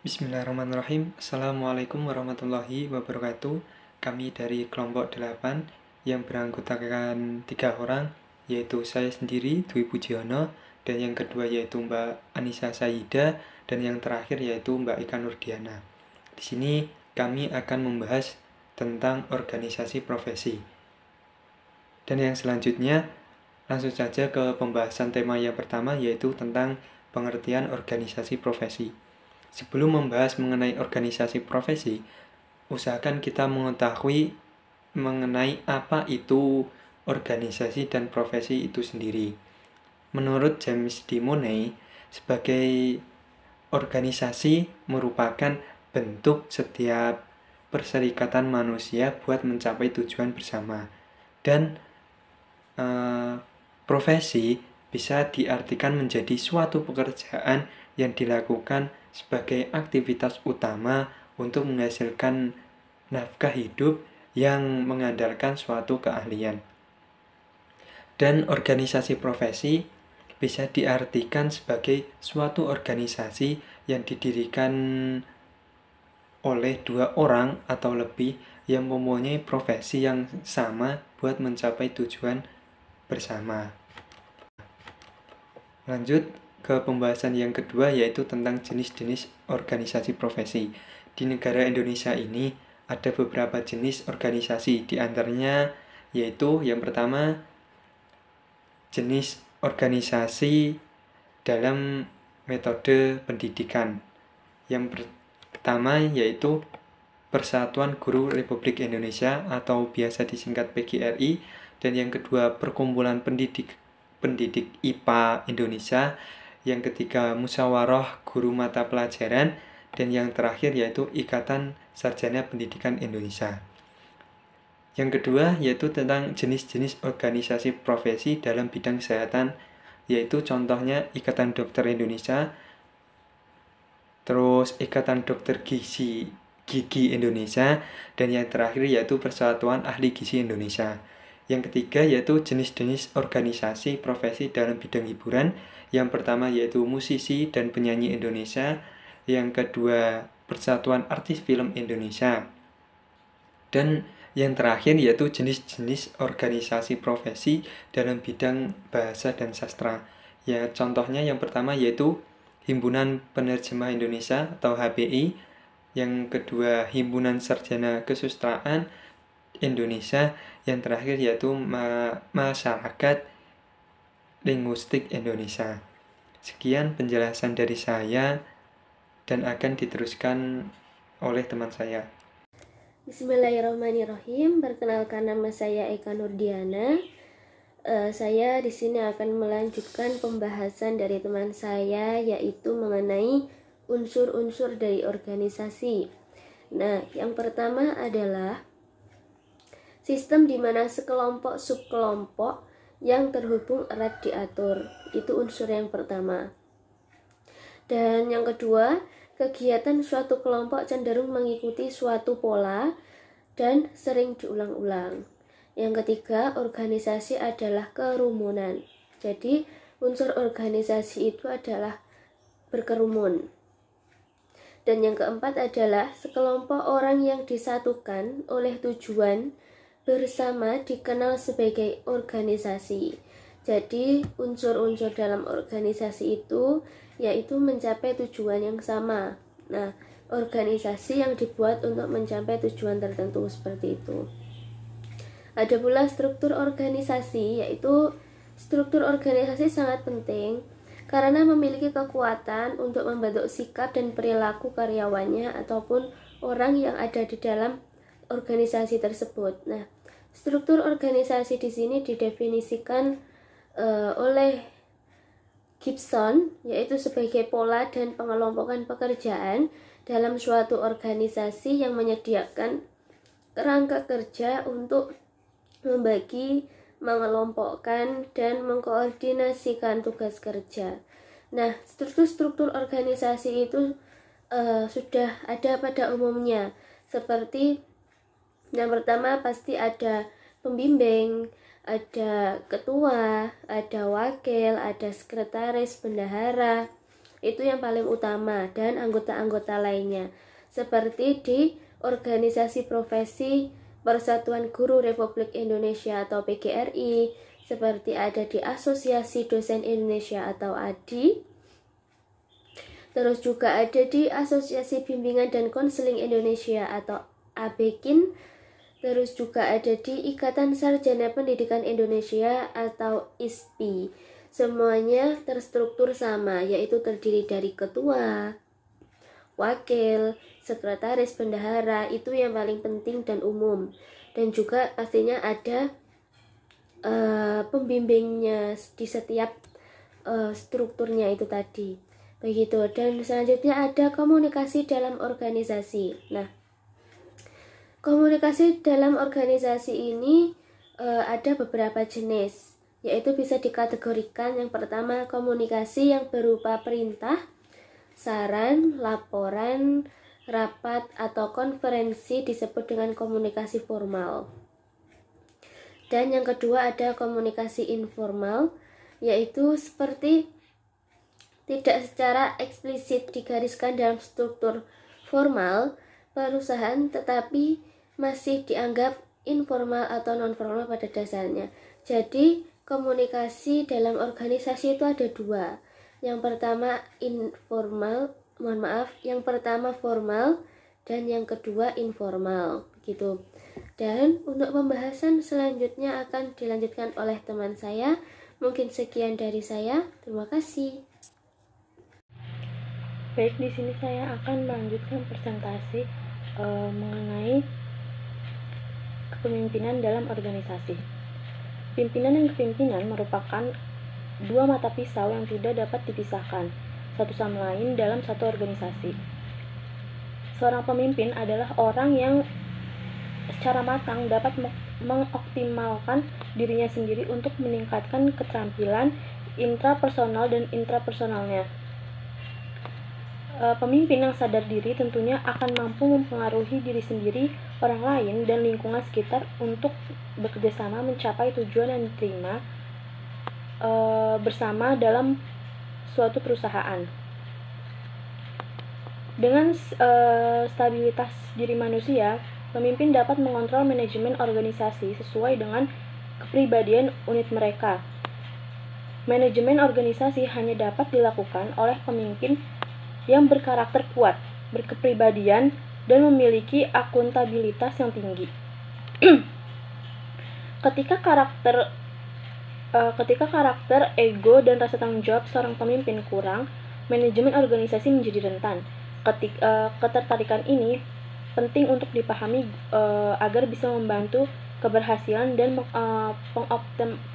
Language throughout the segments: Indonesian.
Bismillahirrahmanirrahim. Assalamualaikum warahmatullahi wabarakatuh. Kami dari kelompok 8 yang beranggotakan 3 orang, yaitu saya sendiri, Dwi Pujiono, dan yang kedua yaitu Mbak Anissa Saida, dan yang terakhir yaitu Mbak Ika Nurdiana. Di sini kami akan membahas tentang organisasi profesi. Dan yang selanjutnya, langsung saja ke pembahasan tema yang pertama, yaitu tentang pengertian organisasi profesi. Sebelum membahas mengenai organisasi profesi, usahakan kita mengetahui mengenai apa itu organisasi dan profesi itu sendiri. Menurut James D. Money, sebagai organisasi merupakan bentuk setiap perserikatan manusia buat mencapai tujuan bersama. Dan profesi bisa diartikan menjadi suatu pekerjaan yang dilakukan sebagai aktivitas utama untuk menghasilkan nafkah hidup yang mengandalkan suatu keahlian. Dan organisasi profesi bisa diartikan sebagai suatu organisasi yang didirikan oleh 2 orang atau lebih yang mempunyai profesi yang sama buat mencapai tujuan bersama. Lanjut ke pembahasan yang kedua, yaitu tentang jenis-jenis organisasi profesi. Di negara Indonesia ini ada beberapa jenis organisasi, di antaranya yaitu yang pertama jenis organisasi dalam metode pendidikan. Yang pertama yaitu Persatuan Guru Republik Indonesia atau biasa disingkat PGRI, dan yang kedua Perkumpulan Pendidik IPA Indonesia, yang ketiga Musyawarah Guru Mata Pelajaran, dan yang terakhir yaitu Ikatan Sarjana Pendidikan Indonesia. Yang kedua yaitu tentang jenis-jenis organisasi profesi dalam bidang kesehatan, yaitu contohnya Ikatan Dokter Indonesia, terus Ikatan Dokter Gigi Indonesia, dan yang terakhir yaitu Persatuan Ahli Gizi Indonesia. Yang ketiga yaitu jenis-jenis organisasi profesi dalam bidang hiburan. Yang pertama yaitu musisi dan penyanyi Indonesia. Yang kedua Persatuan Artis Film Indonesia. Dan yang terakhir yaitu jenis-jenis organisasi profesi dalam bidang bahasa dan sastra. Ya, contohnya yang pertama yaitu Himpunan Penerjemah Indonesia atau HPI. Yang kedua Himpunan Sarjana Kesusastraan Indonesia. Yang terakhir yaitu Masyarakat Linguistik Indonesia. Sekian penjelasan dari saya dan akan diteruskan oleh teman saya. Bismillahirrahmanirrahim. Perkenalkan, nama saya Eka Nurdiana. Saya di sini akan melanjutkan pembahasan dari teman saya, yaitu mengenai unsur-unsur dari organisasi. Nah, yang pertama adalah sistem di mana sekelompok subkelompok yang terhubung erat diatur. Itu unsur yang pertama. Dan yang kedua, kegiatan suatu kelompok cenderung mengikuti suatu pola dan sering diulang-ulang. Yang ketiga, organisasi adalah kerumunan. Jadi, unsur organisasi itu adalah berkerumun. Dan yang keempat adalah sekelompok orang yang disatukan oleh tujuan bersama dikenal sebagai organisasi. Jadi, unsur-unsur dalam organisasi itu yaitu mencapai tujuan yang sama. Nah, organisasi yang dibuat untuk mencapai tujuan tertentu seperti itu. Ada pula struktur organisasi, yaitu struktur organisasi sangat penting karena memiliki kekuatan untuk membentuk sikap dan perilaku karyawannya ataupun orang yang ada di dalam organisasi tersebut. Nah, struktur organisasi di sini didefinisikan oleh Gibson, yaitu sebagai pola dan pengelompokan pekerjaan dalam suatu organisasi yang menyediakan kerangka kerja untuk membagi, mengelompokkan, dan mengkoordinasikan tugas kerja. Nah, struktur-struktur organisasi itu sudah ada pada umumnya, seperti yang pertama pasti ada pembimbing, ada ketua, ada wakil, ada sekretaris, bendahara, Itu yang paling utama, dan anggota-anggota lainnya. Seperti di organisasi profesi Persatuan Guru Republik Indonesia atau PGRI, seperti ada di Asosiasi Dosen Indonesia atau ADI, terus juga ada di Asosiasi Bimbingan dan Konseling Indonesia atau ABKIN, terus juga ada di Ikatan Sarjana Pendidikan Indonesia atau ISPI. Semuanya terstruktur sama, yaitu terdiri dari ketua, wakil, sekretaris, bendahara, itu yang paling penting dan umum. Dan juga pastinya ada pembimbingnya di setiap strukturnya itu tadi. Begitu. Dan selanjutnya ada komunikasi dalam organisasi. Nah, komunikasi dalam organisasi ini ada beberapa jenis, yaitu bisa dikategorikan yang pertama komunikasi yang berupa perintah, saran, laporan, rapat, atau konferensi disebut dengan komunikasi formal. Dan yang kedua ada komunikasi informal, yaitu seperti tidak secara eksplisit digariskan dalam struktur formal perusahaan, tetapi masih dianggap informal atau non-formal pada dasarnya. Jadi komunikasi dalam organisasi itu ada dua. Yang pertama yang pertama formal dan yang kedua informal, gitu. Dan untuk pembahasan selanjutnya akan dilanjutkan oleh teman saya. Mungkin sekian dari saya. Terima kasih. Baik, di sini saya akan melanjutkan presentasi mengenai kepemimpinan dalam organisasi. Pimpinan dan kepemimpinan merupakan dua mata pisau yang tidak dapat dipisahkan satu sama lain dalam satu organisasi. Seorang pemimpin adalah orang yang secara matang dapat mengoptimalkan dirinya sendiri untuk meningkatkan keterampilan intrapersonal dan intrapersonalnya. Pemimpin yang sadar diri tentunya akan mampu mempengaruhi diri sendiri, orang lain, dan lingkungan sekitar untuk bekerjasama mencapai tujuan yang diterima bersama dalam suatu perusahaan. Dengan stabilitas diri manusia, pemimpin dapat mengontrol manajemen organisasi sesuai dengan kepribadian unit mereka. Manajemen organisasi hanya dapat dilakukan oleh pemimpin yang berkarakter kuat, berkepribadian, dan memiliki akuntabilitas yang tinggi. Ketika karakter, ego, dan rasa tanggung jawab seorang pemimpin kurang, manajemen organisasi menjadi rentan. Ketertarikan ini penting untuk dipahami agar bisa membantu keberhasilan dan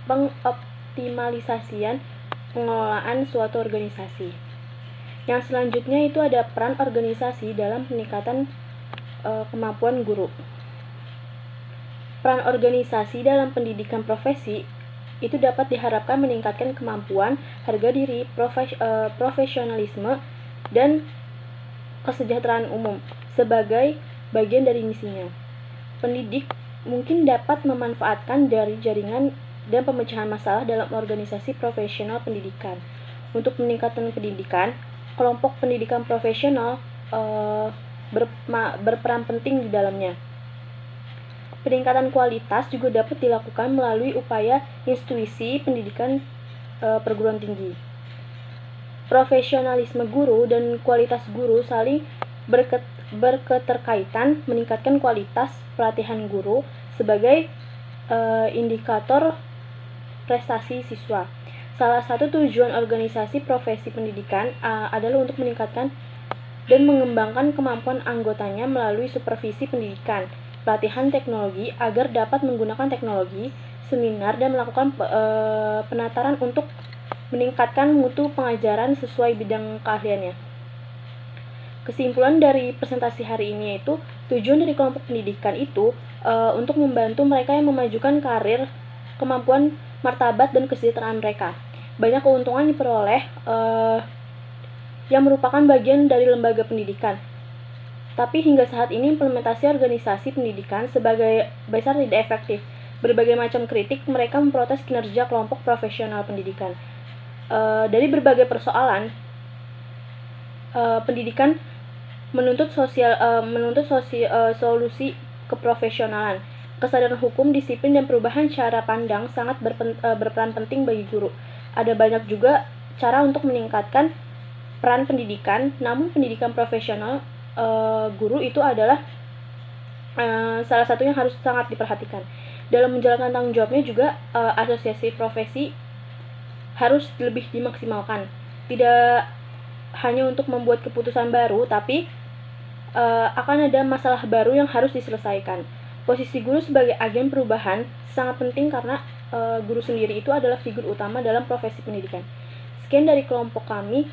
pengoptimalisasian pengelolaan suatu organisasi. Yang selanjutnya itu ada peran organisasi dalam peningkatan kemampuan guru. Peran organisasi dalam pendidikan profesi itu dapat diharapkan meningkatkan kemampuan, harga diri, profesionalisme, dan kesejahteraan umum sebagai bagian dari misinya. Pendidik mungkin dapat memanfaatkan dari jaringan dan pemecahan masalah dalam organisasi profesional pendidikan. Untuk meningkatkan pendidikan, kelompok pendidikan profesional berperan penting di dalamnya. Peningkatan kualitas juga dapat dilakukan melalui upaya institusi pendidikan perguruan tinggi. Profesionalisme guru dan kualitas guru saling berketerkaitan, meningkatkan kualitas pelatihan guru sebagai indikator prestasi siswa. Salah satu tujuan organisasi profesi pendidikan adalah untuk meningkatkan dan mengembangkan kemampuan anggotanya melalui supervisi pendidikan, pelatihan teknologi agar dapat menggunakan teknologi, seminar, dan melakukan penataran untuk meningkatkan mutu pengajaran sesuai bidang keahliannya. Kesimpulan dari presentasi hari ini yaitu tujuan dari kelompok pendidikan itu untuk membantu mereka yang memajukan karir, kemampuan, martabat, dan kesejahteraan mereka. Banyak keuntungan diperoleh yang merupakan bagian dari lembaga pendidikan. Tapi hingga saat ini implementasi organisasi pendidikan sebagai besar tidak efektif. Berbagai macam kritik mereka memprotes kinerja kelompok profesional pendidikan. Dari berbagai persoalan, pendidikan menuntut solusi keprofesionalan. Kesadaran hukum, disiplin, dan perubahan cara pandang sangat berperan penting bagi guru. Ada banyak juga cara untuk meningkatkan peran pendidikan, namun pendidikan profesional guru itu adalah salah satu yang harus sangat diperhatikan. Dalam menjalankan tanggung jawabnya juga asosiasi profesi harus lebih dimaksimalkan. Tidak hanya untuk membuat keputusan baru, tapi akan ada masalah baru yang harus diselesaikan. Posisi guru sebagai agen perubahan sangat penting karena guru sendiri itu adalah figur utama dalam profesi pendidikan. Sekian dari kelompok kami.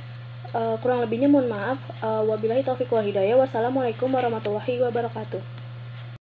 Kurang lebihnya mohon maaf. Wabillahi taufiq wal hidayah. Wassalamualaikum warahmatullahi wabarakatuh.